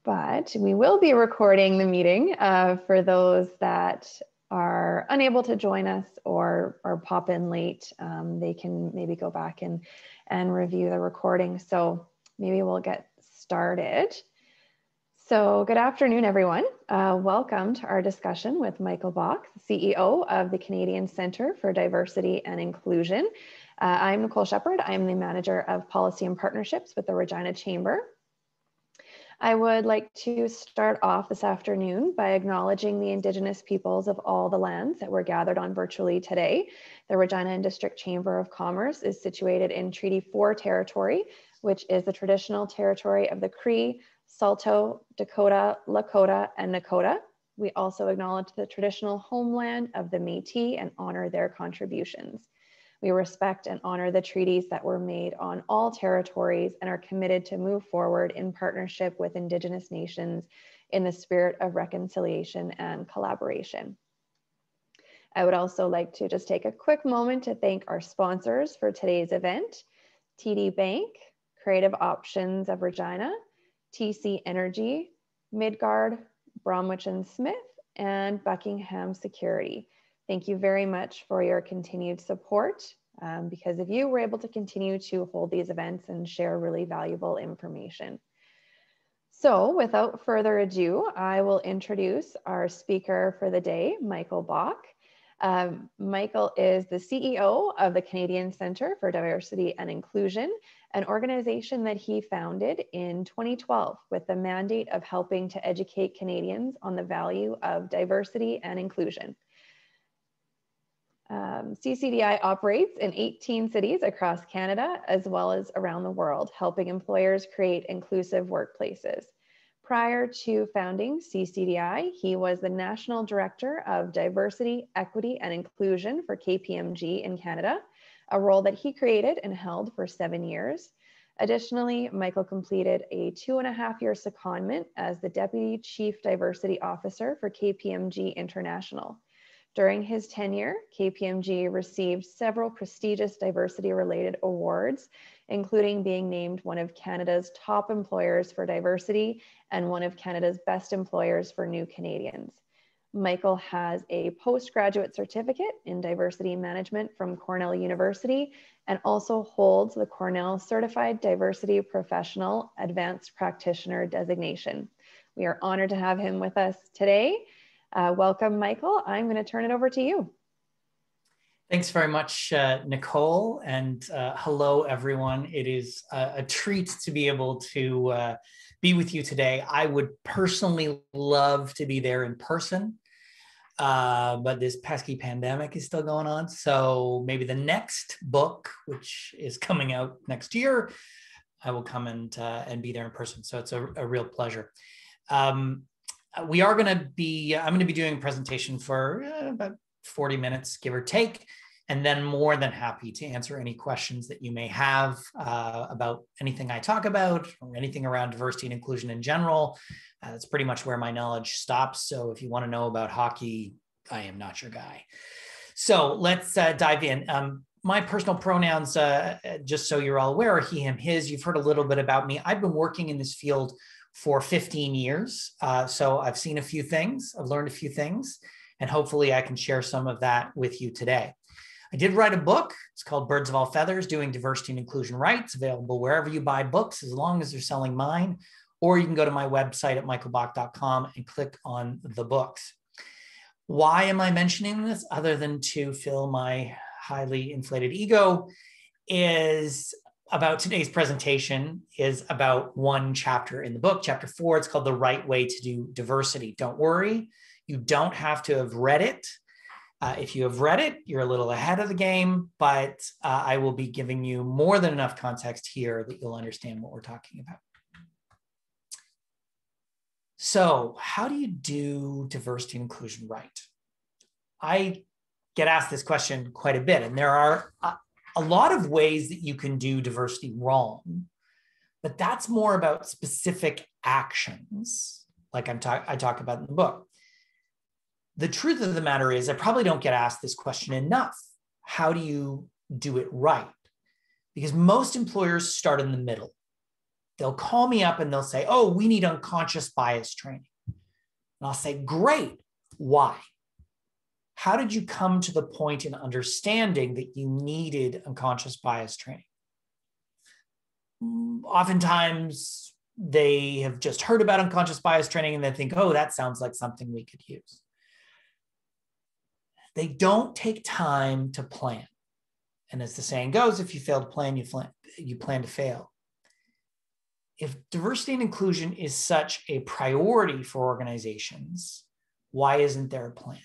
but we will be recording the meeting for those that are unable to join us or pop in late. They can maybe go back and review the recording. So maybe we'll get started. So good afternoon, everyone. Welcome to our discussion with Michael Bach, CEO of the Canadian Centre for Diversity and Inclusion. I'm Nicole Shepard. I'm the Manager of Policy and Partnerships with the Regina Chamber. I would like to start off this afternoon by acknowledging the Indigenous peoples of all the lands that we're gathered on virtually today. The Regina and District Chamber of Commerce is situated in Treaty 4 territory, which is the traditional territory of the Cree, Saulteaux, Dakota, Lakota, and Nakota. We also acknowledge the traditional homeland of the Métis and honor their contributions. We respect and honor the treaties that were made on all territories and are committed to move forward in partnership with Indigenous nations in the spirit of reconciliation and collaboration. I would also like to just take a quick moment to thank our sponsors for today's event: TD Bank, Creative Options of Regina, TC Energy, Midgard, Bromwich and Smith, and Buckingham Security. Thank you very much for your continued support. Because of you, we're able to continue to hold these events and share really valuable information. So without further ado, I will introduce our speaker for the day, Michael Bach. Michael is the CEO of the Canadian Centre for Diversity and Inclusion, an organization that he founded in 2012 with the mandate of helping to educate Canadians on the value of diversity and inclusion. CCDI operates in 18 cities across Canada as well as around the world, helping employers create inclusive workplaces. Prior to founding CCDI, he was the National Director of Diversity, Equity and Inclusion for KPMG in Canada, a role that he created and held for 7 years. Additionally, Michael completed a 2.5-year secondment as the Deputy Chief Diversity Officer for KPMG International. During his tenure, KPMG received several prestigious diversity-related awards, including being named one of Canada's top employers for diversity and one of Canada's best employers for new Canadians. Michael has a postgraduate certificate in diversity management from Cornell University and also holds the Cornell Certified Diversity Professional Advanced Practitioner designation. We are honored to have him with us today. Welcome, Michael. I'm going to turn it over to you. Thanks very much, Nicole, and hello, everyone. It is a treat to be able to be with you today. I would personally love to be there in person, but this pesky pandemic is still going on. So maybe the next book, which is coming out next year, I will come and be there in person. So it's a real pleasure. I'm going to be doing a presentation for about 40 minutes, give or take, and then more than happy to answer any questions that you may have about anything I talk about or anything around diversity and inclusion in general. That's pretty much where my knowledge stops. So if you want to know about hockey, I am not your guy. So let's dive in. My personal pronouns, just so you're all aware, are he, him, his. You've heard a little bit about me. I've been working in this field for 15 years. So I've seen a few things, I've learned a few things, and hopefully I can share some of that with you today. I did write a book. It's called Birds of All Feathers, Doing Diversity and Inclusion Right. It's available wherever you buy books, as long as they're selling mine, or you can go to my website at michaelbach.com and click on the books. Why am I mentioning this other than to fill my highly inflated ego? Is about today's presentation is about one chapter in the book, chapter 4. It's called The Right Way to Do Diversity. Don't worry, you don't have to have read it. If you have read it, you're a little ahead of the game, but I will be giving you more than enough context here that you'll understand what we're talking about. So how do you do diversity and inclusion right? I get asked this question quite a bit, and there are a lot of ways that you can do diversity wrong, but that's more about specific actions, like I talk about in the book. The truth of the matter is, I probably don't get asked this question enough. How do you do it right? Because most employers start in the middle. they'll call me up and they'll say, oh, we need unconscious bias training. And I'll say, great, why? How did you come to the point in understanding that you needed unconscious bias training? Oftentimes, they have just heard about unconscious bias training and they think, oh, that sounds like something we could use. They don't take time to plan. And as the saying goes, if you fail to plan, you plan to fail. If diversity and inclusion is such a priority for organizations, why isn't there a plan?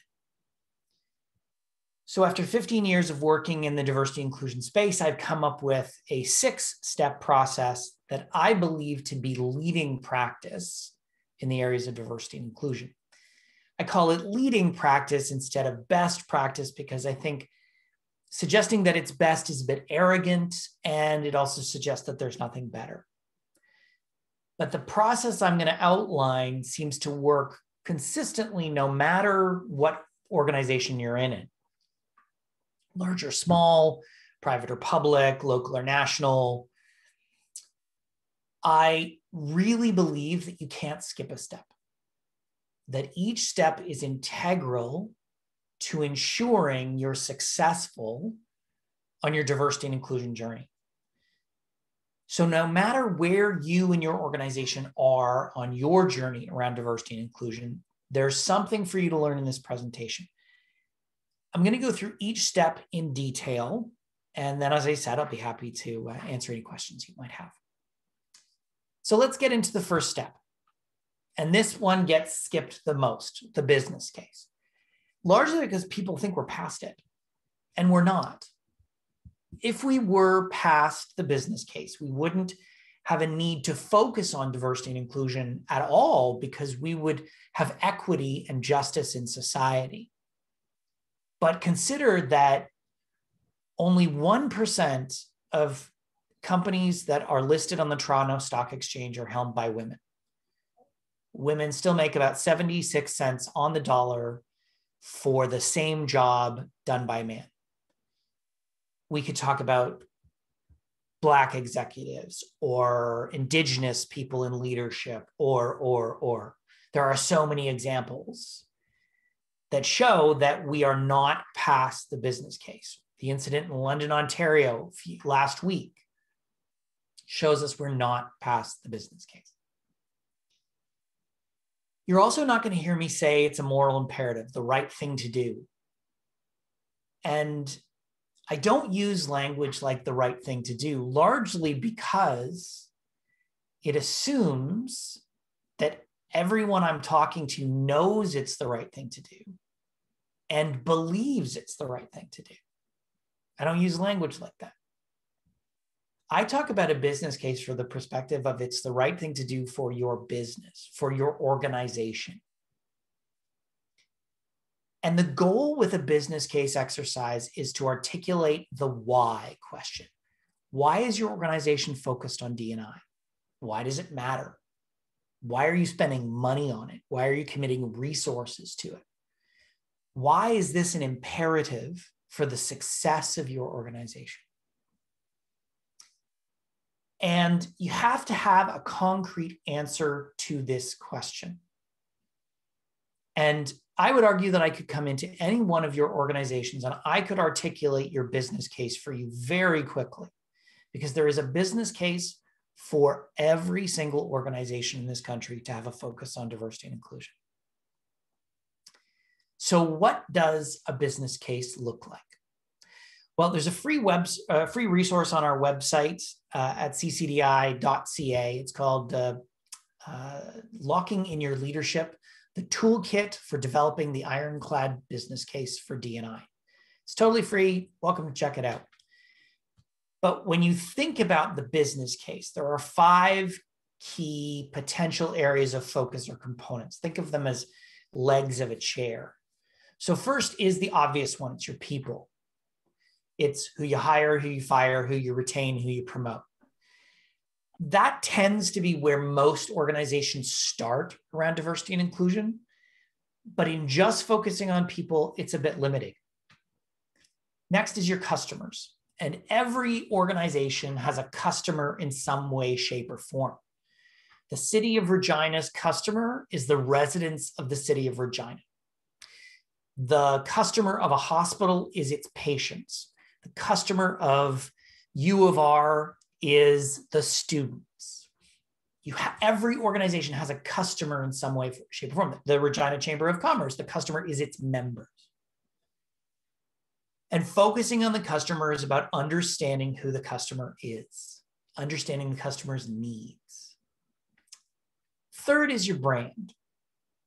So after 15 years of working in the diversity and inclusion space, I've come up with a 6-step process that I believe to be leading practice in the areas of diversity and inclusion. I call it leading practice instead of best practice because I think suggesting that it's best is a bit arrogant, and it also suggests that there's nothing better. But the process I'm going to outline seems to work consistently no matter what organization you're in. Large or small, private or public, local or national. I really believe that you can't skip a step, that each step is integral to ensuring you're successful on your diversity and inclusion journey. So no matter where you and your organization are on your journey around diversity and inclusion, there's something for you to learn in this presentation. I'm going to go through each step in detail. And then, as I said, I'll be happy to answer any questions you might have. So let's get into the first step. And this one gets skipped the most, the business case, largely because people think we're past it, and we're not. If we were past the business case, we wouldn't have a need to focus on diversity and inclusion at all because we would have equity and justice in society. But consider that only 1% of companies that are listed on the Toronto Stock Exchange are held by women. Women still make about 76 cents on the dollar for the same job done by a man. We could talk about Black executives or Indigenous people in leadership, or. There are so many examples that show that we are not past the business case. The incident in London, Ontario last week shows us we're not past the business case. You're also not going to hear me say it's a moral imperative, the right thing to do. And I don't use language like the right thing to do, largely because it assumes that everyone I'm talking to knows it's the right thing to do and believes it's the right thing to do. I don't use language like that. I talk about a business case for the perspective of it's the right thing to do for your business, for your organization. And the goal with a business case exercise is to articulate the why question. Why is your organization focused on D&I? Why does it matter? Why are you spending money on it? Why are you committing resources to it? Why is this an imperative for the success of your organization? And you have to have a concrete answer to this question. And I would argue that I could come into any one of your organizations and I could articulate your business case for you very quickly, because there is a business case for every single organization in this country to have a focus on diversity and inclusion. So what does a business case look like? Well, there's a free resource on our website at ccdi.ca. It's called Locking in Your Leadership, the Toolkit for Developing the Ironclad Business Case for D&I. It's totally free. Welcome to check it out. But when you think about the business case, there are 5 key potential areas of focus or components. Think of them as legs of a chair. So first is the obvious one. It's your people. It's who you hire, who you fire, who you retain, who you promote. That tends to be where most organizations start around diversity and inclusion. But in just focusing on people, it's a bit limiting. Next is your customers. And every organization has a customer in some way, shape, or form. The City of Regina's customer is the residents of the City of Regina. The customer of a hospital is its patients. The customer of U of R is the students. Every organization has a customer in some way, shape, or form. The Regina Chamber of Commerce, the customer is its members. And focusing on the customer is about understanding who the customer is, understanding the customer's needs. Third is your brand.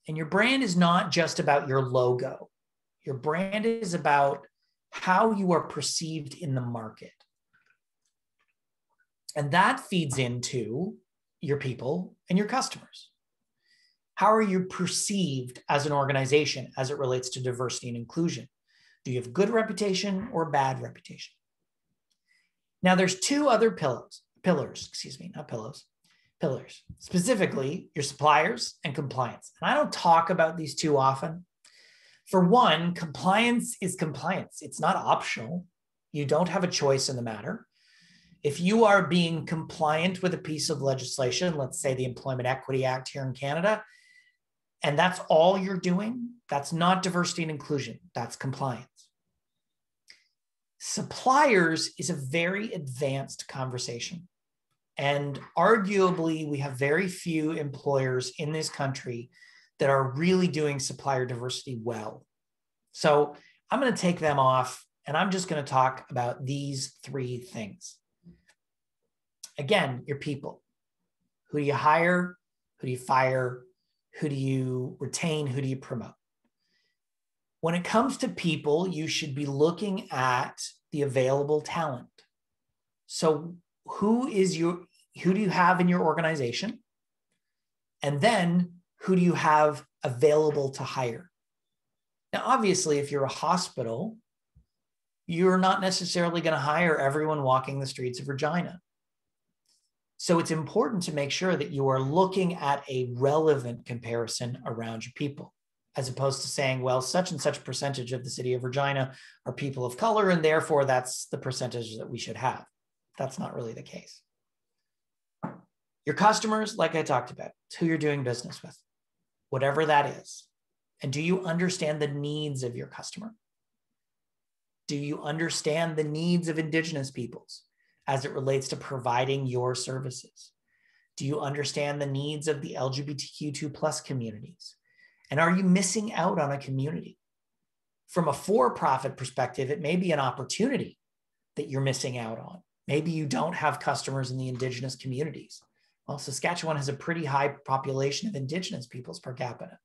And your brand is not just about your logo. Your brand is about how you are perceived in the market. And that feeds into your people and your customers. How are you perceived as an organization as it relates to diversity and inclusion? Do you have a good reputation or a bad reputation? Now, there's two other pillars, specifically your suppliers and compliance. And I don't talk about these too often. For one, compliance is compliance. It's not optional. You don't have a choice in the matter. If you are being compliant with a piece of legislation, let's say the Employment Equity Act here in Canada, and that's all you're doing, that's not diversity and inclusion, that's compliance. Suppliers is a very advanced conversation. And arguably, we have very few employers in this country that are really doing supplier diversity well. So I'm going to take them off, and I'm just going to talk about these three things. Again, your people. Who do you hire? Who do you fire? Who do you retain? Who do you promote? When it comes to people, you should be looking at the available talent. So who do you have in your organization? And then who do you have available to hire? Now, obviously, if you're a hospital, you're not necessarily going to hire everyone walking the streets of Regina. So it's important to make sure that you are looking at a relevant comparison around your people, as opposed to saying, well, such and such percentage of the City of Regina are people of color, and therefore that's the percentage that we should have. That's not really the case. Your customers, like I talked about, it's who you're doing business with, whatever that is. And do you understand the needs of your customer? Do you understand the needs of Indigenous peoples as it relates to providing your services? Do you understand the needs of the LGBTQ2+ communities? And are you missing out on a community? From a for-profit perspective, it may be an opportunity that you're missing out on. Maybe you don't have customers in the Indigenous communities. Well, Saskatchewan has a pretty high population of Indigenous peoples per capita.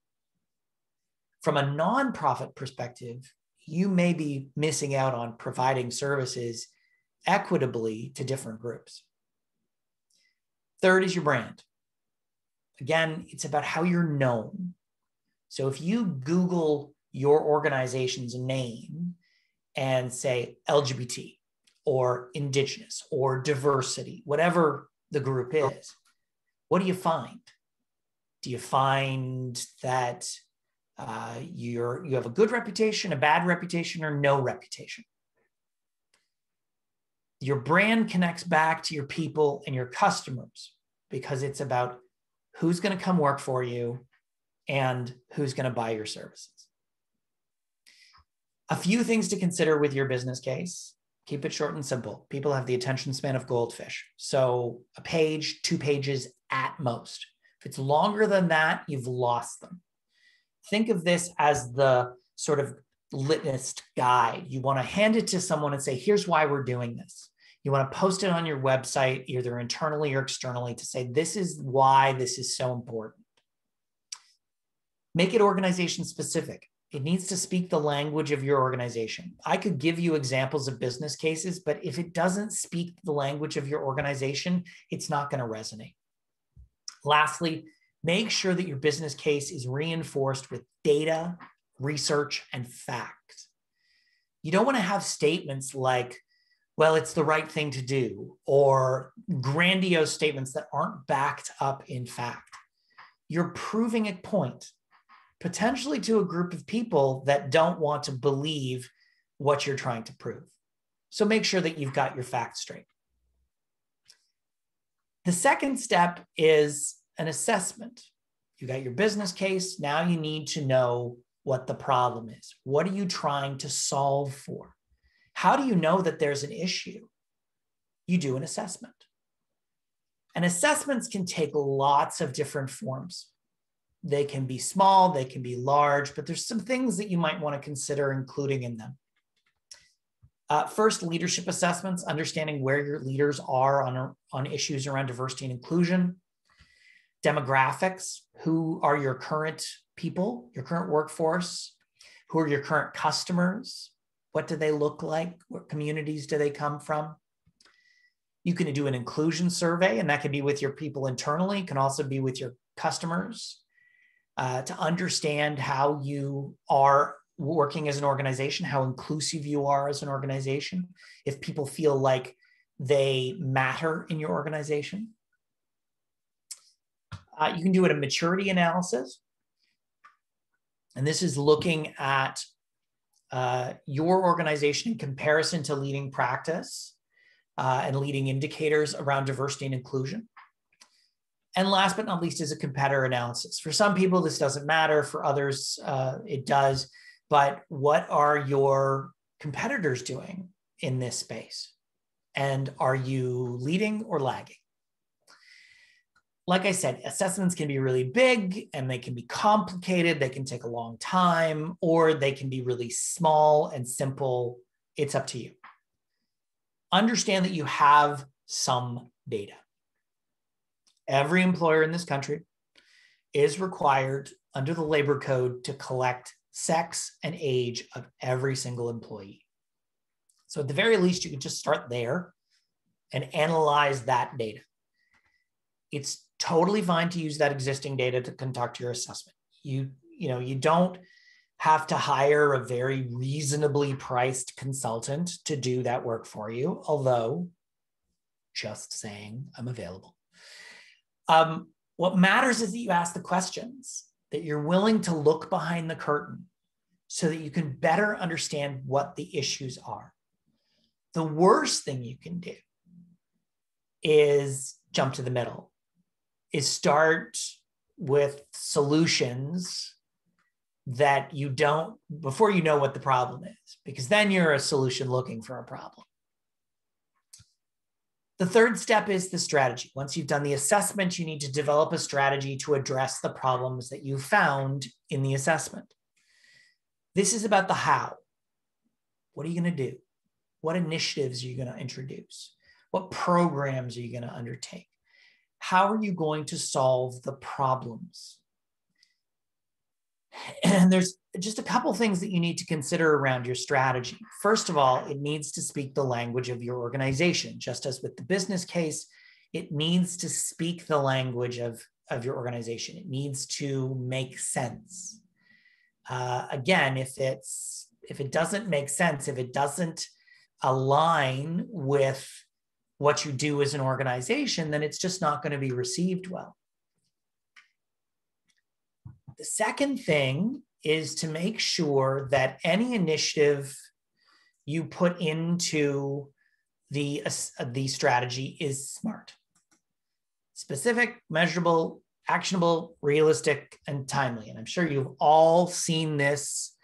From a nonprofit perspective, you may be missing out on providing services equitably to different groups. Third is your brand. Again, it's about how you're known. So if you Google your organization's name and say LGBT or Indigenous or diversity, whatever the group is, what do you find? Do you find that you have a good reputation, a bad reputation, or no reputation? Your brand connects back to your people and your customers because it's about who's going to come work for you and who's going to buy your services. A few things to consider with your business case. Keep it short and simple. People have the attention span of goldfish. So a page, 2 pages at most. If it's longer than that, you've lost them. Think of this as the sort of litmus guide. You want to hand it to someone and say, here's why we're doing this. You want to post it on your website, either internally or externally, to say, this is why this is so important. Make it organization specific. It needs to speak the language of your organization. I could give you examples of business cases, but if it doesn't speak the language of your organization, it's not going to resonate. Lastly, make sure that your business case is reinforced with data, research, and facts. You don't want to have statements like, well, it's the right thing to do, or grandiose statements that aren't backed up in fact. You're proving a point, potentially to a group of people that don't want to believe what you're trying to prove. So make sure that you've got your facts straight. The second step is an assessment. You got your business case. Now you need to know what the problem is. What are you trying to solve for? How do you know that there's an issue? You do an assessment. And assessments can take lots of different forms. They can be small, they can be large, but there's some things that you might want to consider including in them. First, leadership assessments, understanding where your leaders are on issues around diversity and inclusion. Demographics, who are your current people, your current workforce? Who are your current customers? What do they look like? What communities do they come from? You can do an inclusion survey, and that can be with your people internally. It can also be with your customers to understand how you are working as an organization, how inclusive you are as an organization, if people feel like they matter in your organization. You can do a maturity analysis. And this is looking at your organization in comparison to leading practice and leading indicators around diversity and inclusion. And last but not least is a competitor analysis. For some people, this doesn't matter. For others, it does. But what are your competitors doing in this space? And are you leading or lagging? Like I said, assessments can be really big and they can be complicated. They can take a long time, or they can be really small and simple. It's up to you. Understand that you have some data. Every employer in this country is required under the labor code to collect sex and age of every single employee. So at the very least, you can just start there and analyze that data. It's totally fine to use that existing data to conduct your assessment. You don't have to hire a very reasonably priced consultant to do that work for you, although just saying I'm available. What matters is that you ask the questions, that you're willing to look behind the curtain so that you can better understand what the issues are. The worst thing you can do is jump to the middle, is start with solutions that you don't, before you know what the problem is, because then you're a solution looking for a problem. The third step is the strategy. Once you've done the assessment, you need to develop a strategy to address the problems that you found in the assessment. This is about the how. What are you going to do? What initiatives are you going to introduce? What programs are you going to undertake? How are you going to solve the problems? And there's just a couple things that you need to consider around your strategy. First of all, it needs to speak the language of your organization. Just as with the business case, it needs to speak the language of your organization. It needs to make sense. Again, if it doesn't make sense, if it doesn't align with what you do as an organization, then it's just not going to be received well. The second thing is to make sure that any initiative you put into the strategy is SMART. Specific, measurable, actionable, realistic, and timely. And I'm sure you've all seen this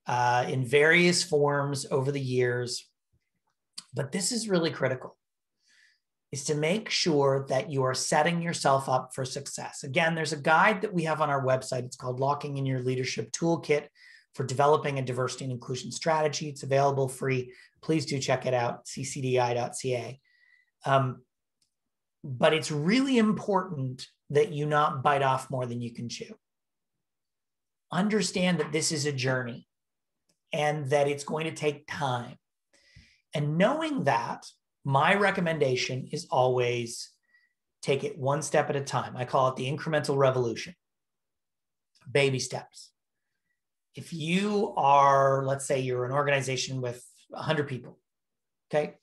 in various forms over the years, but this is really critical, is to make sure that you are setting yourself up for success. Again, there's a guide that we have on our website. It's called Locking in Your Leadership Toolkit for Developing a Diversity and Inclusion Strategy. It's available free. Please do check it out, ccdi.ca. But it's really important that you not bite off more than you can chew. Understand that this is a journey and that it's going to take time. And knowing that, my recommendation is always take it one step at a time. I call it the incremental revolution. Baby steps. If you are, let's say you're an organization with 100 people, okay?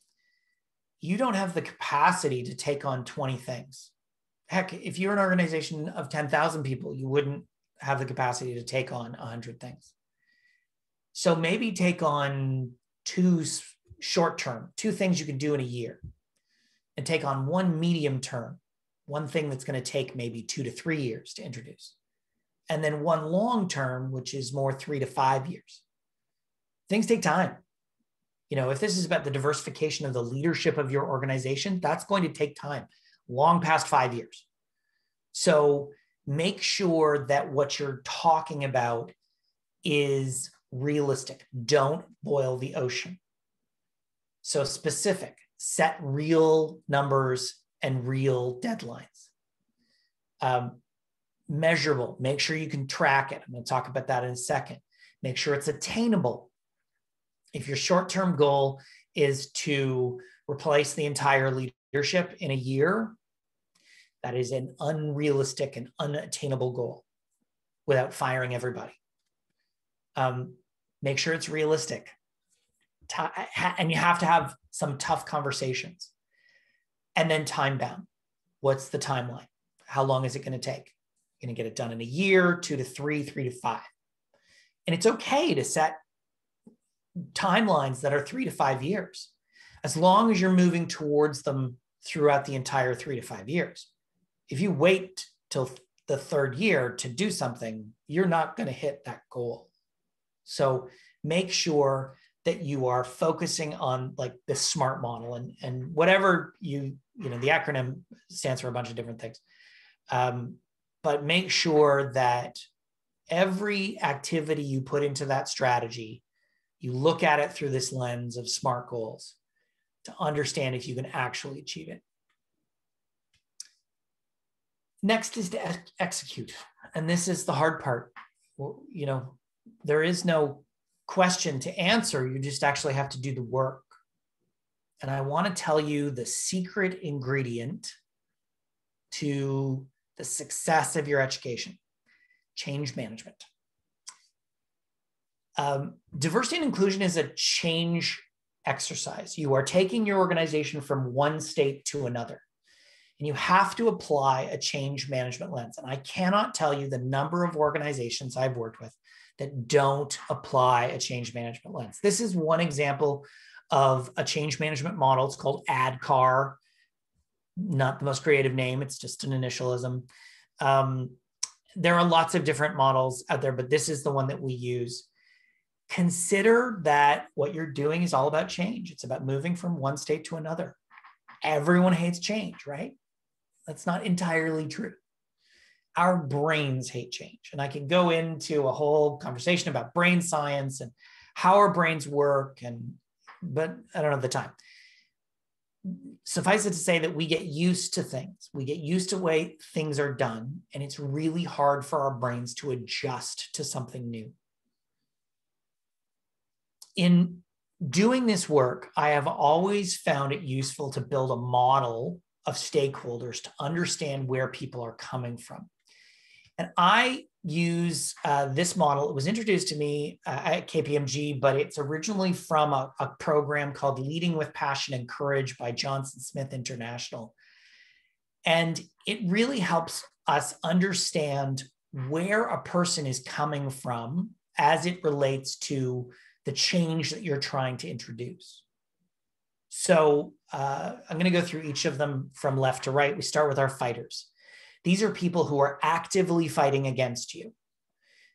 You don't have the capacity to take on 20 things. Heck, if you're an organization of 10,000 people, you wouldn't have the capacity to take on 100 things. So maybe take on two short term, 2 things you can do in a year, and take on 1 medium term, 1 thing that's going to take maybe 2 to 3 years to introduce, and then 1 long term, which is more 3 to 5 years. Things take time. If this is about the diversification of the leadership of your organization, that's going to take time, long past 5 years. So make sure that what you're talking about is realistic. Don't boil the ocean. So specific, set real numbers and real deadlines. Measurable, make sure you can track it. I'm going to talk about that in a second. Make sure it's attainable. If your short-term goal is to replace the entire leadership in a year, that is an unrealistic and unattainable goal without firing everybody. Make sure it's realistic. And you have to have some tough conversations. And then time bound. What's the timeline? How long is it going to take? You're going to get it done in a year, 2 to 3, 3 to 5. And it's okay to set timelines that are 3 to 5 years, as long as you're moving towards them throughout the entire 3 to 5 years. If you wait till the 3rd year to do something, you're not going to hit that goal. So make sure that you are focusing on like the SMART model and whatever the acronym stands for a bunch of different things. But make sure that every activity you put into that strategy, you look at it through this lens of SMART goals to understand if you can actually achieve it. Next is to execute. And this is the hard part. There is no question to answer. You just actually have to do the work. And I want to tell you the secret ingredient to the success of your education: change management. Diversity and inclusion is a change exercise. You are taking your organization from one state to another, and you have to apply a change management lens. And I cannot tell you the number of organizations I've worked with that don't apply a change management lens. This is one example of a change management model. It's called ADKAR. Not the most creative name, it's just an initialism. There are lots of different models out there, but this is the one that we use. Consider that what you're doing is all about change. It's about moving from one state to another. Everyone hates change, right? That's not entirely true. Our brains hate change. And I can go into a whole conversation about brain science and how our brains work, but I don't have the time. Suffice it to say that we get used to things. We get used to the way things are done, and it's really hard for our brains to adjust to something new. In doing this work, I have always found it useful to build a model of stakeholders to understand where people are coming from. And I use this model. It was introduced to me at KPMG, but it's originally from a program called Leading with Passion and Courage by Johnson Smith International. And it really helps us understand where a person is coming from as it relates to the change that you're trying to introduce. So I'm going to go through each of them from left to right. We start with our fighters. These are people who are actively fighting against you.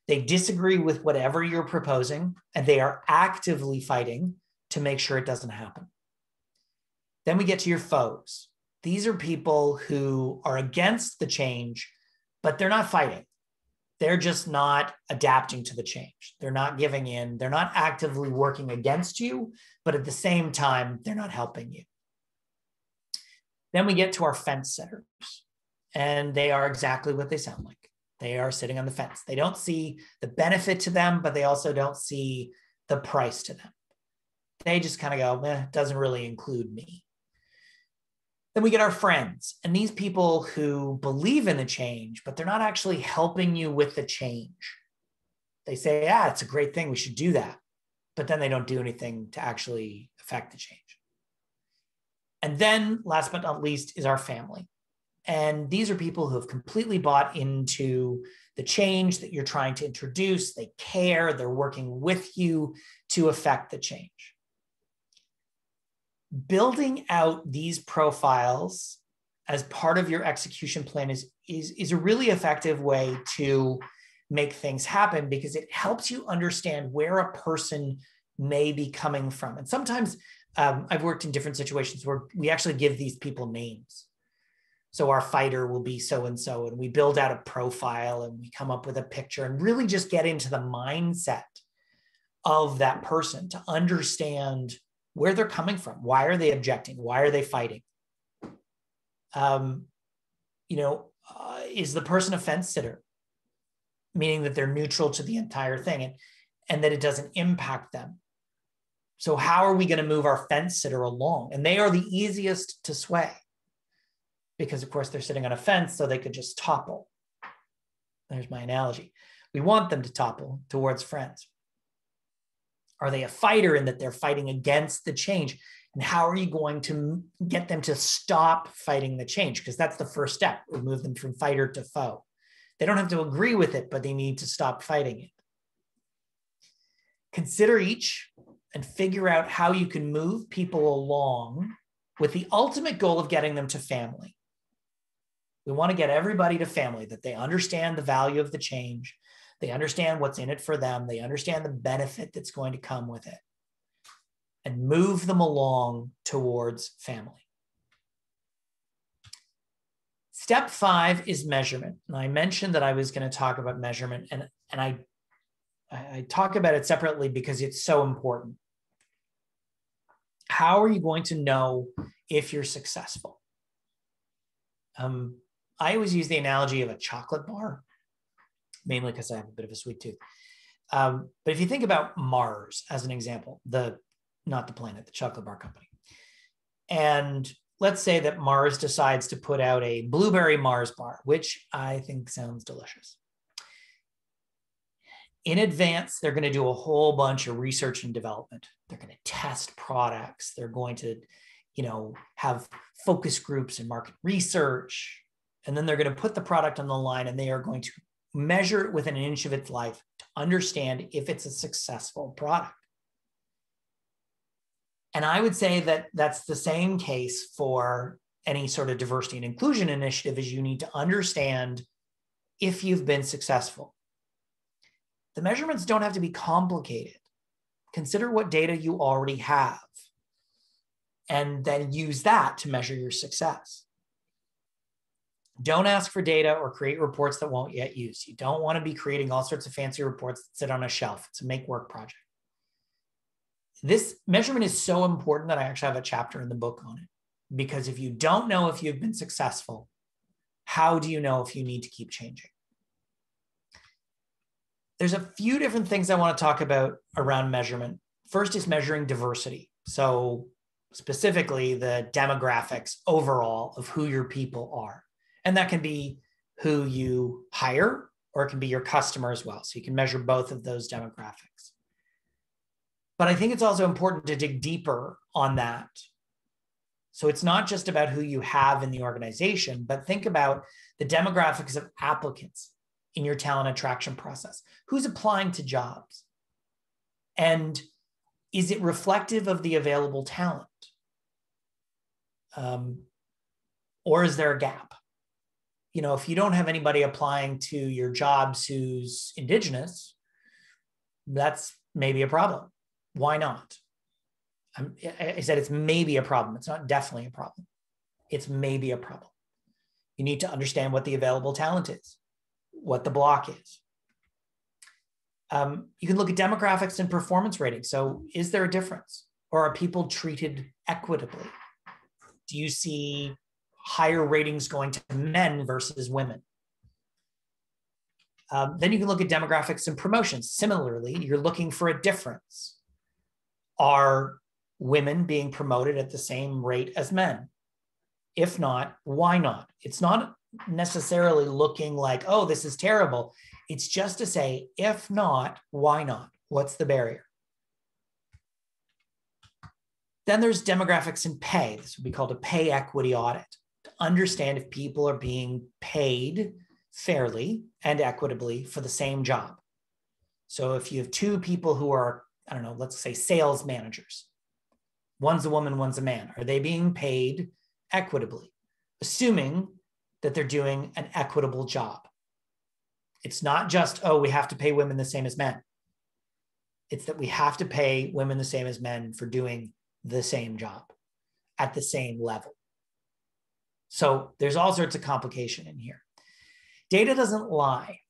They disagree with whatever you're proposing, and they are actively fighting to make sure it doesn't happen. Then we get to your foes. These are people who are against the change, but they're not fighting. They're just not adapting to the change. They're not giving in. They're not actively working against you, but at the same time, they're not helping you. Then we get to our fence sitters, and they are exactly what they sound like. They are sitting on the fence. They don't see the benefit to them, but they also don't see the price to them. They just kind of go, it doesn't really include me. Then we get our friends, and these people who believe in the change, but they're not actually helping you with the change. They say, it's a great thing, we should do that. But then they don't do anything to actually affect the change. And then last but not least is our family. And these are people who have completely bought into the change that you're trying to introduce. They care, they're working with you to affect the change. building out these profiles as part of your execution plan is a really effective way to make things happen, because it helps you understand where a person may be coming from. And sometimes I've worked in different situations where we actually give these people names. So our fighter will be so-and-so, and we build out a profile and we come up with a picture and really just get into the mindset of that person to understand where they're coming from. Why are they objecting? Why are they fighting? Is the person a fence sitter? Meaning that they're neutral to the entire thing and that it doesn't impact them. So how are we going to move our fence sitter along? And they are the easiest to sway because, of course, they're sitting on a fence, so they could just topple. There's my analogy. We want them to topple towards friends. Are they a fighter in that they're fighting against the change? And how are you going to get them to stop fighting the change? Because that's the first step. We move them from fighter to foe. They don't have to agree with it, but they need to stop fighting it. Consider each and figure out how you can move people along with the ultimate goal of getting them to family. We want to get everybody to family, that they understand the value of the change. They understand what's in it for them. They understand the benefit that's going to come with it, and move them along towards family. Step 5 is measurement. And I mentioned that I was going to talk about measurement, and I talk about it separately because it's so important. How are you going to know if you're successful? I always use the analogy of a chocolate bar, mainly because I have a bit of a sweet tooth. But if you think about Mars as an example, not the planet, the chocolate bar company. And let's say that Mars decides to put out a blueberry Mars bar, which I think sounds delicious. In advance, they're going to do a whole bunch of research and development. They're going to test products. They're going to, have focus groups and market research. And then they're going to put the product on the line, and they are going to measure it within an inch of its life to understand if it's a successful product. And I would say that that's the same case for any sort of diversity and inclusion initiative, is you need to understand if you've been successful. The measurements don't have to be complicated. Consider what data you already have, and then use that to measure your success. Don't ask for data or create reports that won't yet use. You don't want to be creating all sorts of fancy reports that sit on a shelf. It's a make work project. This measurement is so important that I actually have a chapter in the book on it. Because if you don't know if you've been successful, how do you know if you need to keep changing? There's a few different things I want to talk about around measurement. First is measuring diversity. So specifically the demographics overall of who your people are. And that can be who you hire, or it can be your customer as well. So you can measure both of those demographics. But I think it's also important to dig deeper on that. So it's not just about who you have in the organization, but think about the demographics of applicants in your talent attraction process. Who's applying to jobs? And is it reflective of the available talent? Or is there a gap? If you don't have anybody applying to your jobs who's Indigenous, that's maybe a problem. Why not? I said it's maybe a problem. It's not definitely a problem. It's maybe a problem. You need to understand what the available talent is, what the block is. You can look at demographics and performance ratings. So is there a difference? Or are people treated equitably? Do you see higher ratings going to men versus women? Then you can look at demographics and promotions. Similarly, you're looking for a difference. Are women being promoted at the same rate as men? If not, why not? It's not necessarily looking like, oh, this is terrible. It's just to say, if not, why not? What's the barrier? Then there's demographics and pay. This would be called a pay equity audit, to understand if people are being paid fairly and equitably for the same job. So if you have two people who are, let's say sales managers, One's a woman, one's a man. Are they being paid equitably? Assuming that they're doing an equitable job. It's not just, oh, we have to pay women the same as men. It's that we have to pay women the same as men for doing the same job at the same level. So there's all sorts of complication in here. Data doesn't lie.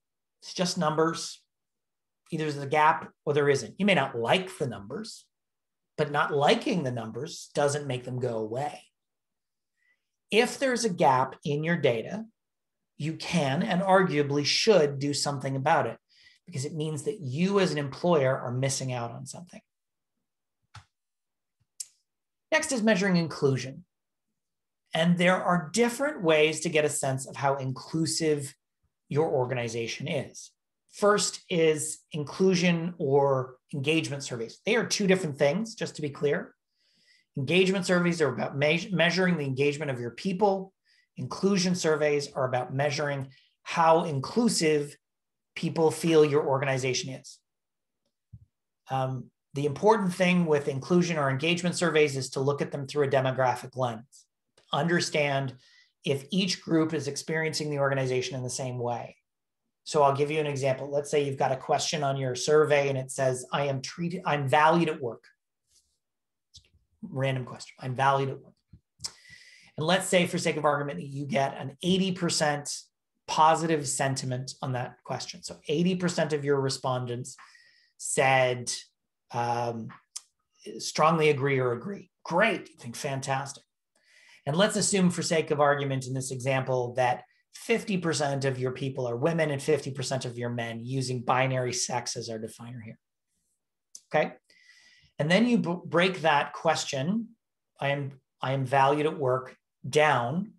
It's just numbers. Either there's a gap or there isn't. You may not like the numbers, but not liking the numbers doesn't make them go away. If there's a gap in your data, you can and arguably should do something about it, because it means that you as an employer are missing out on something. Next is measuring inclusion. And there are different ways to get a sense of how inclusive your organization is. First is inclusion or engagement surveys. They are two different things, just to be clear. Engagement surveys are about measuring the engagement of your people. Inclusion surveys are about measuring how inclusive people feel your organization is. The important thing with inclusion or engagement surveys is to look at them through a demographic lens. Understand if each group is experiencing the organization in the same way. So I'll give you an example. Let's say you've got a question on your survey and it says, I'm valued at work. Random question, I'm valued at work. And let's say, for sake of argument, that you get an 80% positive sentiment on that question. So 80% of your respondents said strongly agree or agree. Great, you think fantastic. And let's assume, for sake of argument in this example, that 50% of your people are women and 50% of your men, using binary sex as our definer here. Okay. And then you break that question, I am valued at work, down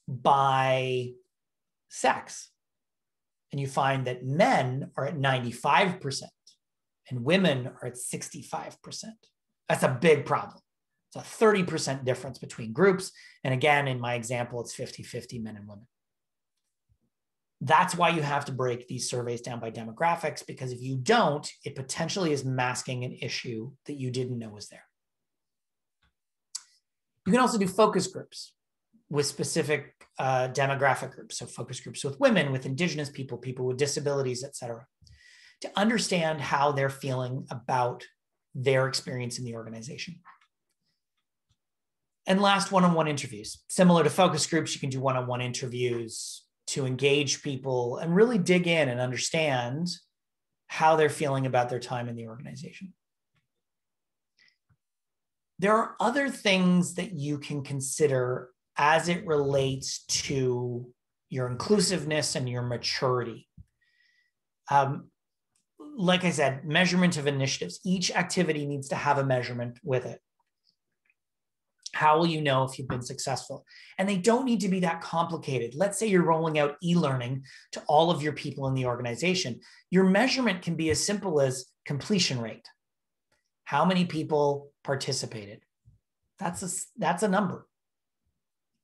by sex. And you find that men are at 95% and women are at 65%. That's a big problem. It's a 30% difference between groups. And again, in my example, it's 50-50 men and women. That's why you have to break these surveys down by demographics, because if you don't, it potentially is masking an issue that you didn't know was there. You can also do focus groups with specific demographic groups. So focus groups with women, with Indigenous people, people with disabilities, et cetera, to understand how they're feeling about their experience in the organization. And last, one-on-one interviews. Similar to focus groups, you can do one-on-one interviews to engage people and really dig in and understand how they're feeling about their time in the organization. There are other things that you can consider as it relates to your inclusiveness and your maturity. Like I said, measurement of initiatives. Each activity needs to have a measurement with it. How will you know if you've been successful? And they don't need to be that complicated. Let's say you're rolling out e-learning to all of your people in the organization. Your measurement can be as simple as completion rate. How many people participated? That's a number.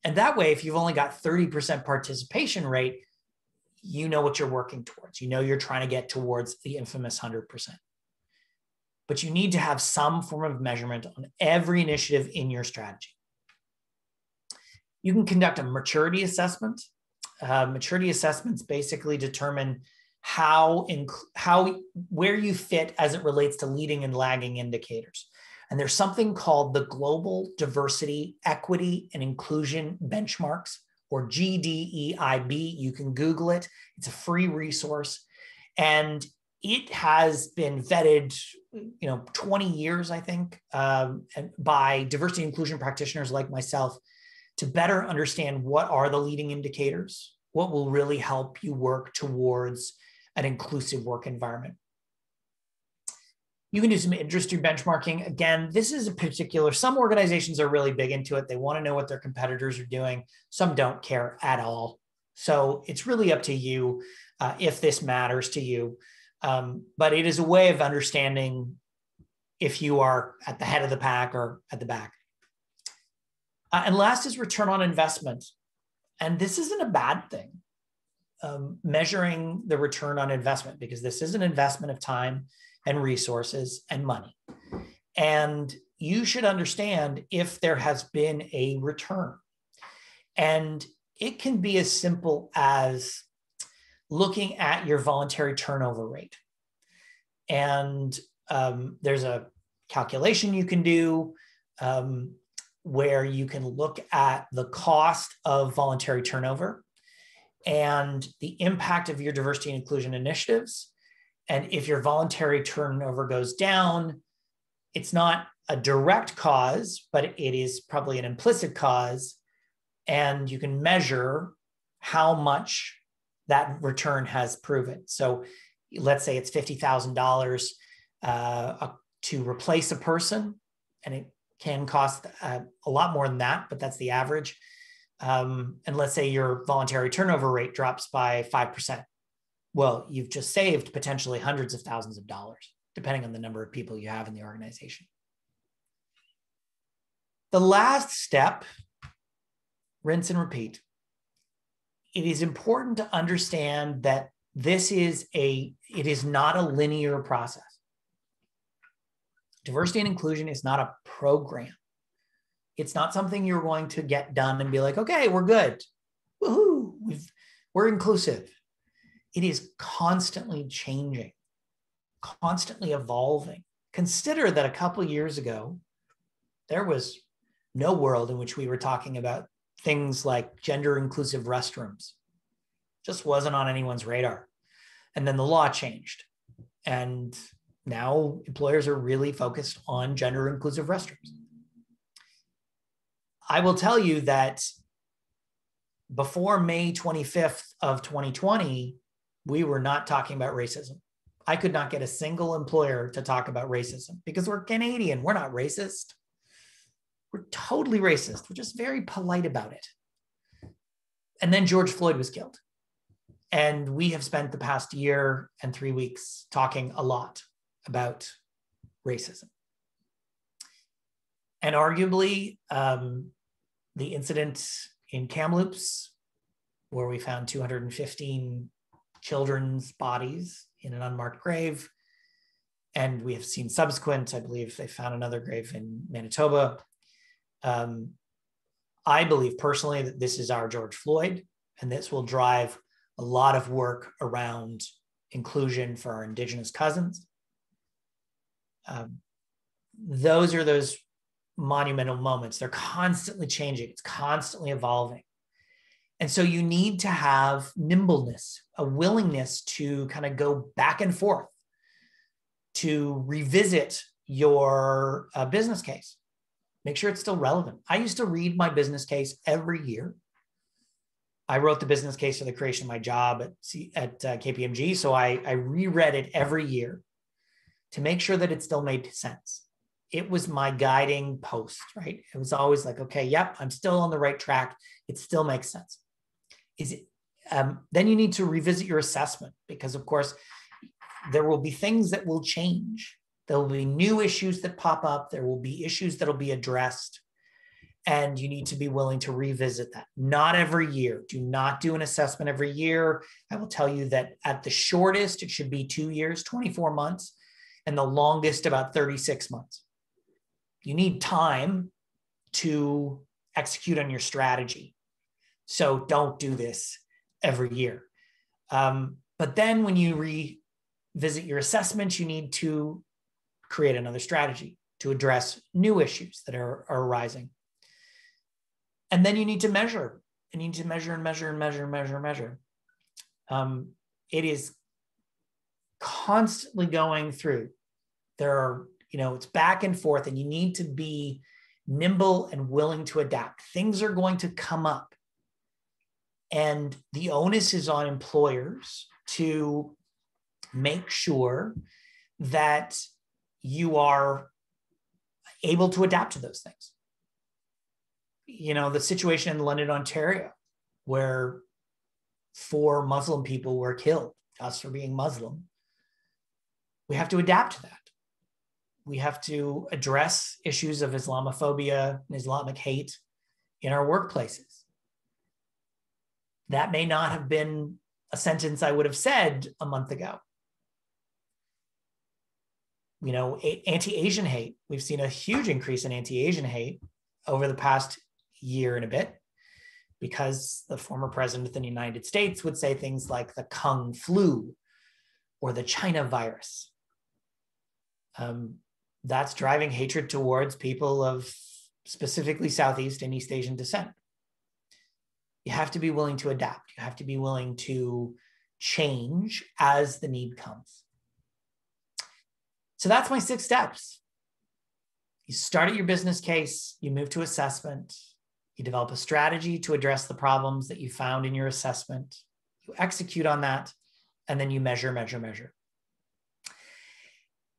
And that way, if you've only got 30% participation rate, you know what you're working towards. You know you're trying to get towards the infamous 100%. But you need to have some form of measurement on every initiative in your strategy. You can conduct a maturity assessment. Maturity assessments basically determine where you fit as it relates to leading and lagging indicators. And there's something called the Global Diversity, Equity, and Inclusion Benchmarks, or GDEIB. You can Google it. It's a free resource. And it has been vetted, 20 years, I think, by diversity and inclusion practitioners like myself to better understand what are the leading indicators, what will really help you work towards an inclusive work environment. You can do some industry benchmarking. Again, this is some organizations are really big into it. They want to know what their competitors are doing. Some don't care at all. So it's really up to you if this matters to you. But it is a way of understanding if you are at the head of the pack or at the back. And last is return on investment. And this isn't a bad thing, measuring the return on investment, because this is an investment of time and resources and money. And you should understand if there has been a return. And it can be as simple as looking at your voluntary turnover rate. And there's a calculation you can do where you can look at the cost of voluntary turnover and the impact of your diversity and inclusion initiatives. And if your voluntary turnover goes down, it's not a direct cause, but it is probably an implicit cause. And you can measure how much that return has proven. So let's say it's $50,000 to replace a person, and it can cost a lot more than that, but that's the average. And let's say your voluntary turnover rate drops by 5%. Well, you've just saved potentially hundreds of thousands of dollars, depending on the number of people you have in the organization. The last step, rinse and repeat. It is important to understand that it is not a linear process. Diversity and inclusion is not a program. It's not something you're going to get done and be like, okay, we're good. Woohoo, we're inclusive. It is constantly changing, constantly evolving. Consider that a couple of years ago, there was no world in which we were talking about things like gender inclusive restrooms. Just wasn't on anyone's radar. And then the law changed. And now employers are really focused on gender inclusive restrooms. I will tell you that before May 25th of 2020, we were not talking about racism. I could not get a single employer to talk about racism because we're Canadian. We're not racist. We're totally racist. We're just very polite about it. And then George Floyd was killed. And we have spent the past year and 3 weeks talking a lot about racism. And arguably, the incident in Kamloops, where we found 215 children's bodies in an unmarked grave, and we have seen subsequent, I believe they found another grave in Manitoba. I believe personally that this is our George Floyd, and this will drive a lot of work around inclusion for our Indigenous cousins. Those are those monumental moments. They're constantly changing. It's constantly evolving. And so you need to have nimbleness, a willingness to kind of go back and forth, to revisit your business case. Make sure it's still relevant. I used to read my business case every year. I wrote the business case for the creation of my job at KPMG, so I reread it every year to make sure that it still made sense. It was my guiding post, right? It was always like, okay, yep, I'm still on the right track. It still makes sense. Then you need to revisit your assessment because, of course, there will be things that will change. There will be new issues that pop up. There will be issues that will be addressed. And you need to be willing to revisit that. Not every year. Do not do an assessment every year. I will tell you that at the shortest, it should be 2 years, 24 months, and the longest about 36 months. You need time to execute on your strategy. So don't do this every year. But then when you revisit your assessments, you need to create another strategy to address new issues that are arising. And then you need to measure, and you need to measure and measure and measure and measure and measure. It is constantly going through. There are, it's back and forth, and you need to be nimble and willing to adapt. Things are going to come up. And the onus is on employers to make sure that you are able to adapt to those things. The situation in London, Ontario, where 4 Muslim people were killed just for being Muslim. We have to adapt to that. We have to address issues of Islamophobia and Islamic hate in our workplaces. That may not have been a sentence I would have said a month ago. Anti-Asian hate. We've seen a huge increase in anti-Asian hate over the past year and a bit, because the former president of the United States would say things like the Kung flu or the China virus. That's driving hatred towards people of specifically Southeast and East Asian descent. You have to be willing to adapt. You have to be willing to change as the need comes. So that's my 6 steps. You start at your business case, you move to assessment, you develop a strategy to address the problems that you found in your assessment, you execute on that, and then you measure, measure, measure.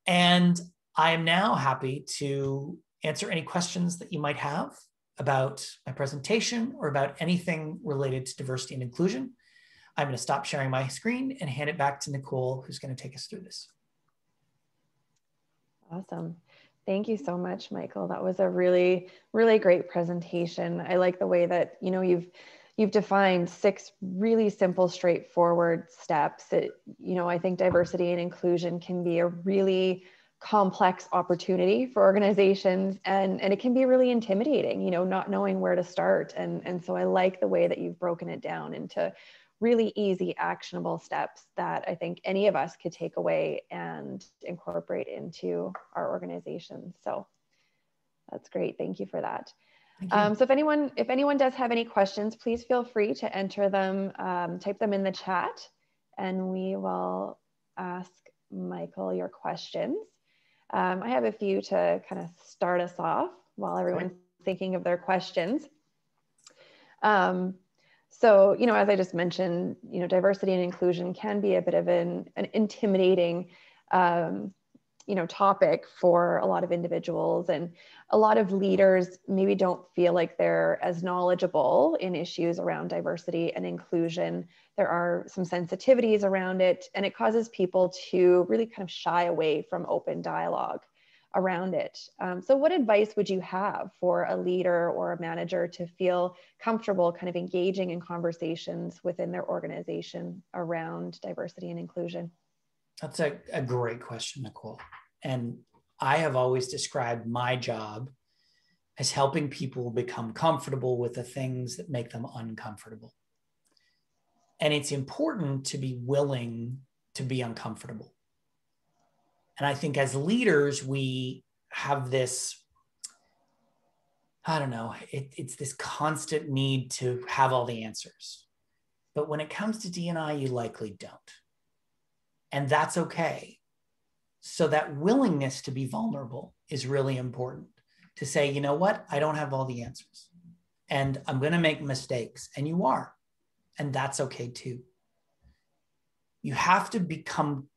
And I am now happy to answer any questions that you might have about my presentation or about anything related to diversity and inclusion. I'm going to stop sharing my screen and hand it back to Nicole, who's going to take us through this. Awesome. Thank you so much, Michael. That was a really, really great presentation. I like the way that, you've defined 6 really simple, straightforward steps that, I think diversity and inclusion can be a really complex opportunity for organizations, and it can be really intimidating, not knowing where to start. And so I like the way that you've broken it down into really easy, actionable steps that I think any of us could take away and incorporate into our organizations. So that's great. Thank you for that. So if anyone does have any questions, please feel free to enter them, type them in the chat, and we will ask Michael your questions. I have a few to kind of start us off while everyone's thinking of their questions. So, as I just mentioned, diversity and inclusion can be a bit of an intimidating, topic for a lot of individuals, and a lot of leaders maybe don't feel like they're as knowledgeable in issues around diversity and inclusion. There are some sensitivities around it, and it causes people to really kind of shy away from open dialogue around it. So what advice would you have for a leader or a manager to feel comfortable kind of engaging in conversations within their organization around diversity and inclusion? That's a great question, Nicole. And I have always described my job as helping people become comfortable with the things that make them uncomfortable. And it's important to be willing to be uncomfortable. And I think as leaders, we have this, it's this constant need to have all the answers. But when it comes to D&I, you likely don't. And that's okay. So that willingness to be vulnerable is really important. To say, you know what, I don't have all the answers. And I'm going to make mistakes. And you are. And that's okay too. You have to become,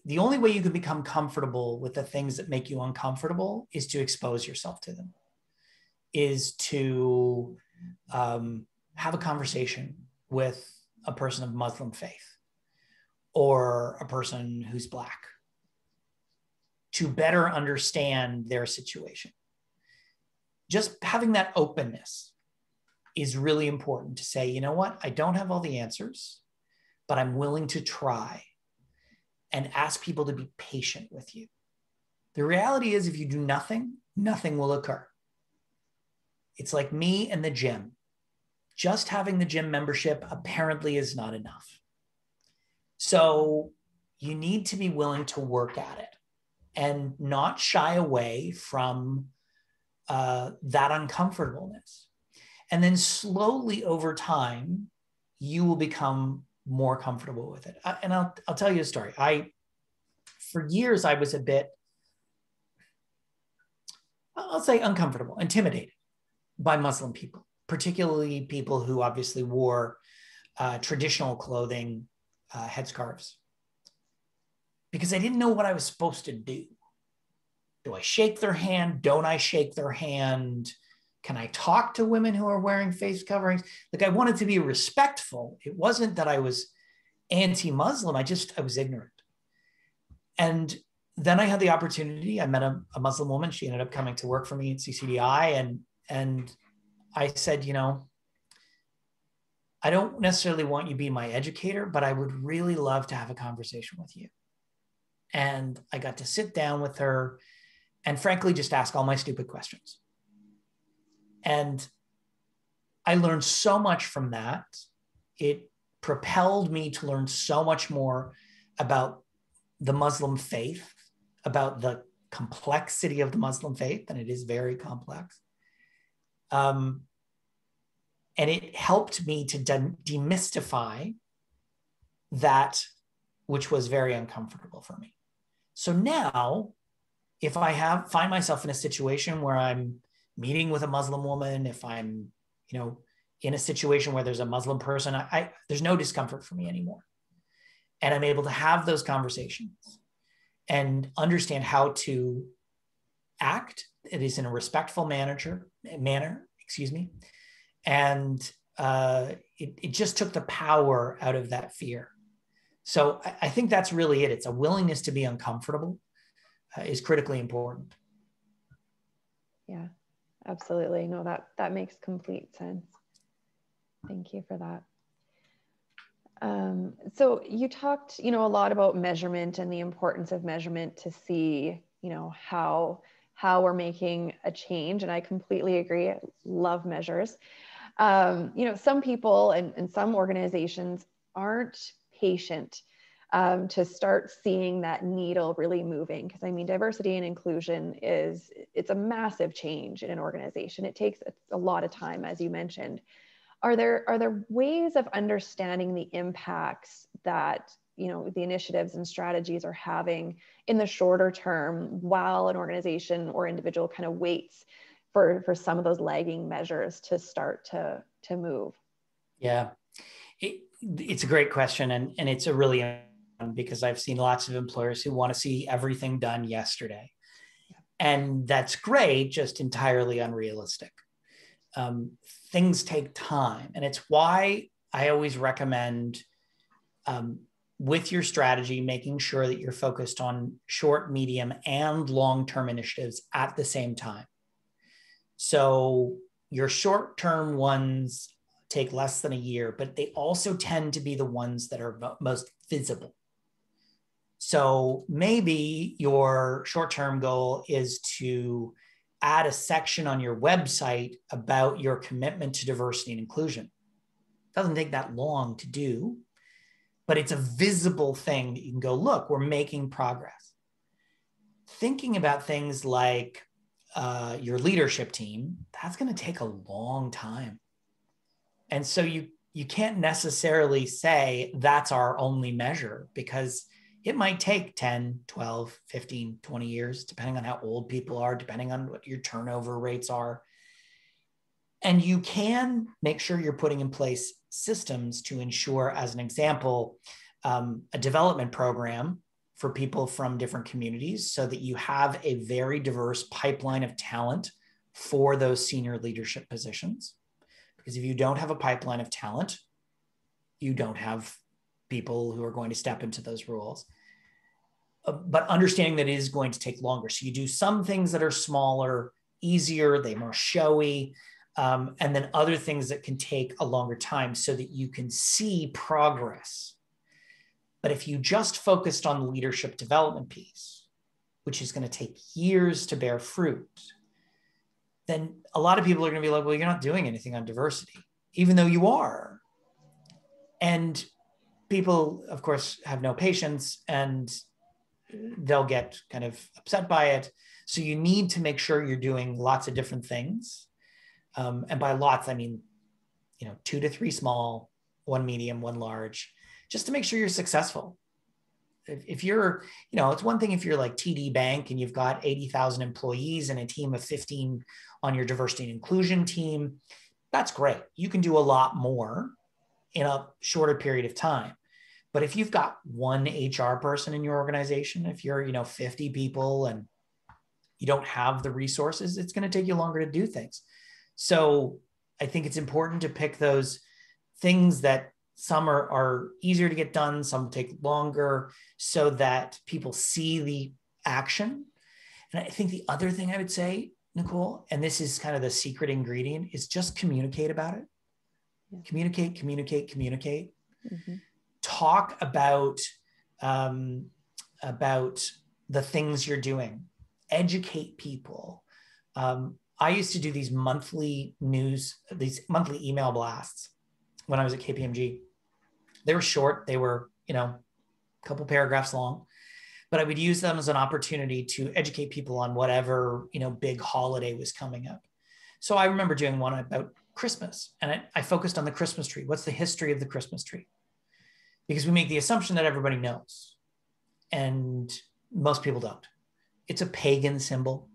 the only way you can become comfortable with the things that make you uncomfortable is to expose yourself to them, is to have a conversation with a person of Muslim faith or a person who's Black to better understand their situation. Just having that openness is really important to say, you know what, I don't have all the answers, but I'm willing to try, and ask people to be patient with you. The reality is, if you do nothing, nothing will occur. It's like me and the gym. Just having the gym membership apparently is not enough. So you need to be willing to work at it and not shy away from that uncomfortableness. And then slowly over time, you will become more comfortable with it. And I'll tell you a story. For years, I was a bit, I'll say uncomfortable, intimidated by Muslim people, particularly people who obviously wore traditional clothing, headscarves, because I didn't know what I was supposed to do. Do I shake their hand? Don't I shake their hand? Can I talk to women who are wearing face coverings? Like, I wanted to be respectful. It wasn't that I was anti-Muslim. I was ignorant. And then I had the opportunity. I met a Muslim woman. She ended up coming to work for me at CCDI. And I said, I don't necessarily want you to be my educator, but I would really love to have a conversation with you. And I got to sit down with her and frankly, just ask all my stupid questions. And I learned so much from that. It propelled me to learn so much more about the Muslim faith, about the complexity of the Muslim faith, and it is very complex. And it helped me to demystify that, which was very uncomfortable for me. So now, if I find myself in a situation where I'm meeting with a Muslim woman, if I'm, in a situation where there's a Muslim person, there's no discomfort for me anymore. And I'm able to have those conversations and understand how to act. It is in a respectful manner, And it just took the power out of that fear. So I think that's really it. It's a willingness to be uncomfortable is critically important. Yeah, absolutely. No, that makes complete sense. Thank you for that. So you talked, a lot about measurement and the importance of measurement to see, how we're making a change. And I completely agree. I love measures. Some people and some organizations aren't patient to start seeing that needle really moving. Because diversity and inclusion it's a massive change in an organization. It takes a lot of time, as you mentioned. Are there ways of understanding the impacts that the initiatives and strategies are having in the shorter term while an organization or individual kind of waits for some of those lagging measures to start to move? Yeah, it's a great question, and it's a really because I've seen lots of employers who want to see everything done yesterday. Yeah. And that's great, just entirely unrealistic. Things take time. And it's why I always recommend with your strategy, making sure that you're focused on short, medium, and long-term initiatives at the same time. So your short-term ones take less than a year, but they also tend to be the ones that are most visible. So maybe your short-term goal is to add a section on your website about your commitment to diversity and inclusion. It doesn't take that long to do, but it's a visible thing that you can go, look, we're making progress. Thinking about things like your leadership team, that's going to take a long time. And so you can't necessarily say that's our only measure, because it might take 10, 12, 15, 20 years, depending on how old people are, depending on what your turnover rates are. And you can make sure you're putting in place systems to ensure, as an example, a development program for people from different communities so that you have a very diverse pipeline of talent for those senior leadership positions. Because if you don't have a pipeline of talent, you don't have people who are going to step into those roles. But understanding that it is going to take longer. So you do some things that are smaller, easier, they're more showy, and then other things that can take a longer time so that you can see progress. But if you just focused on the leadership development piece, which is going to take years to bear fruit, then a lot of people are going to be like, well, you're not doing anything on diversity, even though you are. And people, of course, have no patience and they'll get kind of upset by it. So you need to make sure you're doing lots of different things. And by lots, I mean, 2 to 3 small, 1 medium, 1 large, just to make sure you're successful. If you're, it's one thing if you're like TD Bank and you've got 80,000 employees and a team of 15 on your diversity and inclusion team, that's great. You can do a lot more in a shorter period of time. But if you've got 1 HR person in your organization, if you're, 50 people and you don't have the resources, it's going to take you longer to do things. So I think it's important to pick those things that some are easier to get done, some take longer, so that people see the action. And I think the other thing I would say, Nicole, and this is kind of the secret ingredient, is just communicate about it. Yeah. Communicate. Mm-hmm. Talk about about the things you're doing. Educate people. I used to do these monthly email blasts when I was at KPMG. They were short. They were, a couple paragraphs long, but I would use them as an opportunity to educate people on whatever, big holiday was coming up. So I remember doing one about Christmas, and I focused on the Christmas tree. What's the history of the Christmas tree? Because we make the assumption that everybody knows, and most people don't. It's a pagan symbol.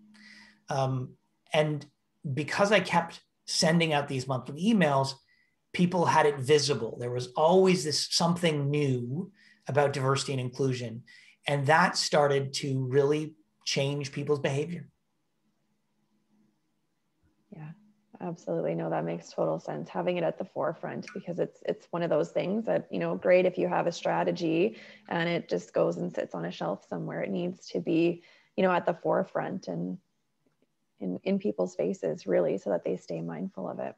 And because I kept sending out these monthly emails, people had it visible. There was always this something new about diversity and inclusion. And that started to really change people's behavior. Yeah, absolutely. No, that makes total sense. Having it at the forefront, because it's one of those things that, great if you have a strategy and it just goes and sits on a shelf somewhere. It needs to be, at the forefront and in people's faces, really, so that they stay mindful of it.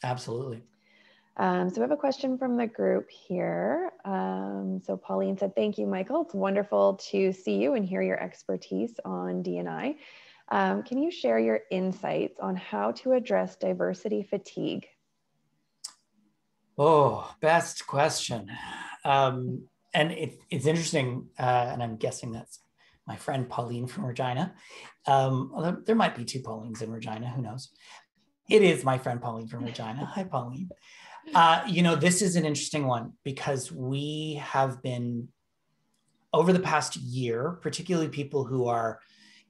Absolutely. So we have a question from the group here. So Pauline said, thank you, Michael. It's wonderful to see you and hear your expertise on D&I. Can you share your insights on how to address diversity fatigue? Oh, best question. And it's interesting, and I'm guessing that's my friend Pauline from Regina. Although there might be two Paulines in Regina, who knows? It is my friend Pauline from Regina. Hi, Pauline. This is an interesting one because we have been, over the past year, particularly people who are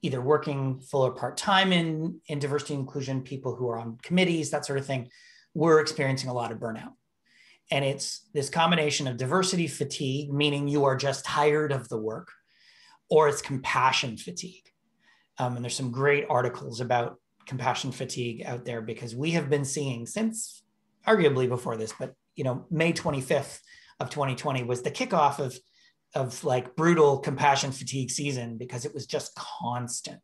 either working full or part-time in diversity and inclusion, people who are on committees, that sort of thing, we're experiencing a lot of burnout. And it's this combination of diversity fatigue, meaning you are just tired of the work, or it's compassion fatigue. And there's some great articles about compassion fatigue out there because we have been seeing since arguably before this, but May 25th of 2020 was the kickoff of like brutal compassion fatigue season because it was just constant.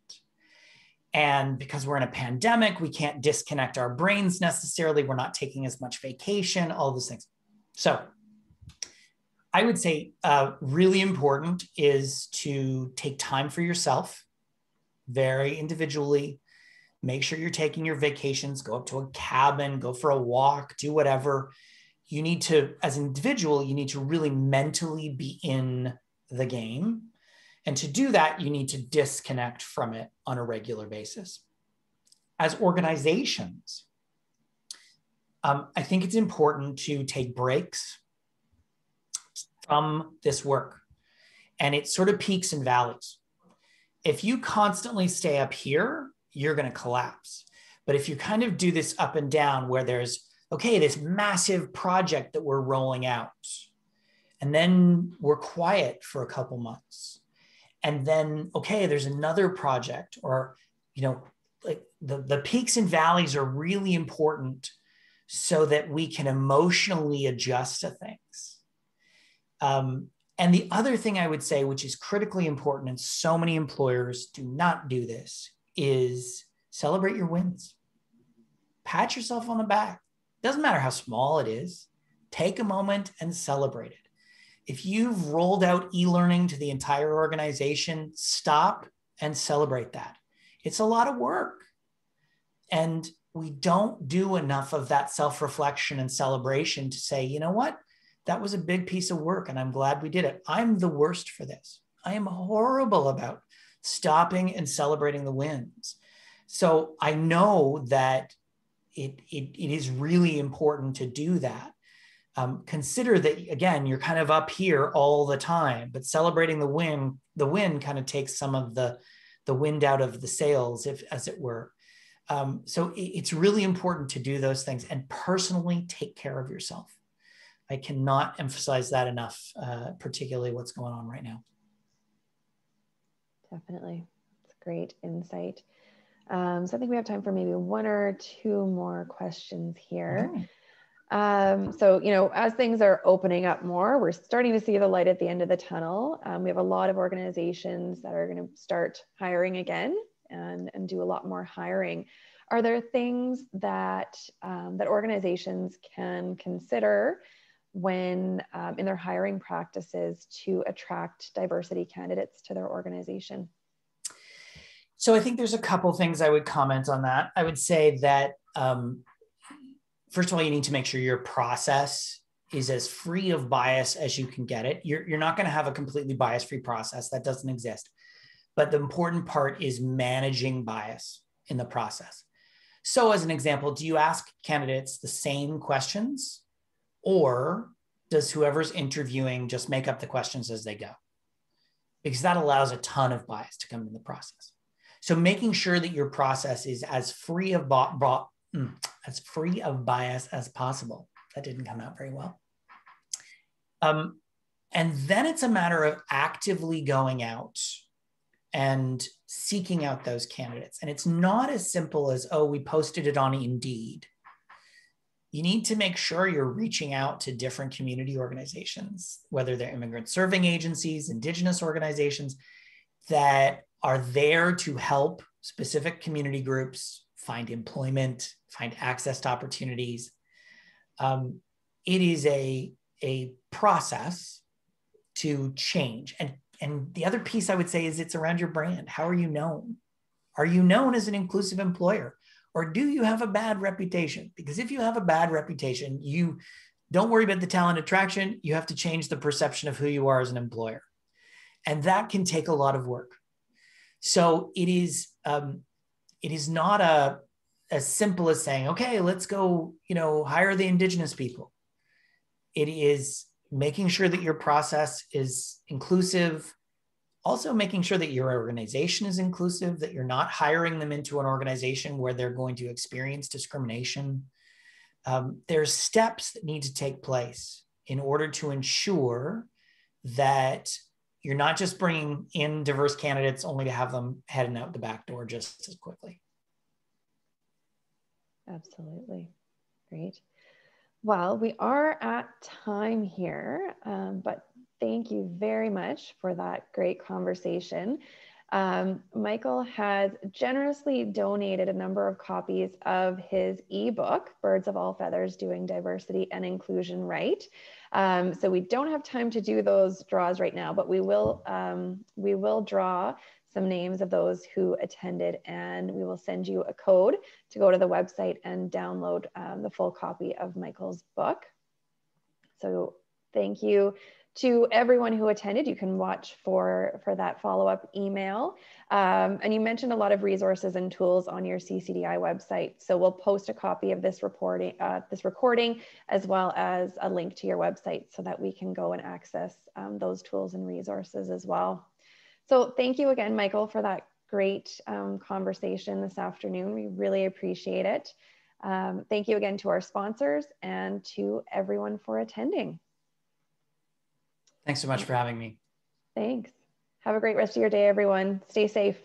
And because we're in a pandemic, we can't disconnect our brains necessarily. We're not taking as much vacation, all those things. So I would say really important is to take time for yourself, very individually. Make sure you're taking your vacations, go up to a cabin, go for a walk, do whatever. You need to, as an individual, you need to really mentally be in the game. And to do that, you need to disconnect from it on a regular basis. As organizations, I think it's important to take breaks from this work. And it sort of peaks and valleys. If you constantly stay up here, you're going to collapse. But if you kind of do this up and down where there's, okay, this massive project that we're rolling out, and then we're quiet for a couple months. And then, okay, there's another project, or, like the peaks and valleys are really important so that we can emotionally adjust to things. And the other thing I would say, which is critically important, and so many employers do not do this, is celebrate your wins. Pat yourself on the back. Doesn't matter how small it is. Take a moment and celebrate it. If you've rolled out e-learning to the entire organization, stop and celebrate that. It's a lot of work. And we don't do enough of that self-reflection and celebration to say, you know what? That was a big piece of work and I'm glad we did it. I'm the worst for this. I am horrible about stopping and celebrating the wins. So I know that it is really important to do that. Consider that, again, you're kind of up here all the time, but celebrating the win kind of takes some of the wind out of the sails, as it were. So it's really important to do those things and personally take care of yourself. I cannot emphasize that enough, particularly what's going on right now. Definitely. It's great insight. So I think we have time for maybe one or two more questions here. So, as things are opening up more, we're starting to see the light at the end of the tunnel. We have a lot of organizations that are going to start hiring again and do a lot more hiring. Are there things that that organizations can consider when in their hiring practices to attract diversity candidates to their organization? So I think there's a couple things I would comment on that. I would say that, first of all, you need to make sure your process is as free of bias as you can get it. You're not going to have a completely bias-free process. That doesn't exist. But the important part is managing bias in the process. So as an example, do you ask candidates the same questions, or does whoever's interviewing just make up the questions as they go? Because that allows a ton of bias to come in the process. So making sure that your process is as free of bias as possible. That didn't come out very well. And then it's a matter of actively going out and seeking out those candidates. And it's not as simple as, oh, we posted it on Indeed. You need to make sure you're reaching out to different community organizations, whether they're immigrant serving agencies, Indigenous organizations that are there to help specific community groups find employment, find access to opportunities. It is a process to change. And the other piece I would say is it's around your brand. How are you known? Are you known as an inclusive employer? Or do you have a bad reputation? Because if you have a bad reputation, you don't worry about the talent attraction. You have to change the perception of who you are as an employer. And that can take a lot of work. So it is not as simple as saying, okay, let's go, hire the Indigenous people. It is making sure that your process is inclusive, also making sure that your organization is inclusive, that you're not hiring them into an organization where they're going to experience discrimination. There's steps that need to take place in order to ensure that you're not just bringing in diverse candidates only to have them heading out the back door just as quickly. Absolutely. Great. Well, we are at time here, but thank you very much for that great conversation. Michael has generously donated a number of copies of his ebook, Birds of All Feathers, Doing Diversity and Inclusion Right. So we don't have time to do those draws right now, but we will draw some names of those who attended, and we will send you a code to go to the website and download the full copy of Michael's book. So thank you to everyone who attended. You can watch for that follow-up email. And you mentioned a lot of resources and tools on your CCDI website. So we'll post a copy of this recording, as well as a link to your website so that we can go and access those tools and resources as well. So thank you again, Michael, for that great conversation this afternoon. We really appreciate it. Thank you again to our sponsors and to everyone for attending. Thanks so much for having me. Thanks. Have a great rest of your day, everyone. Stay safe.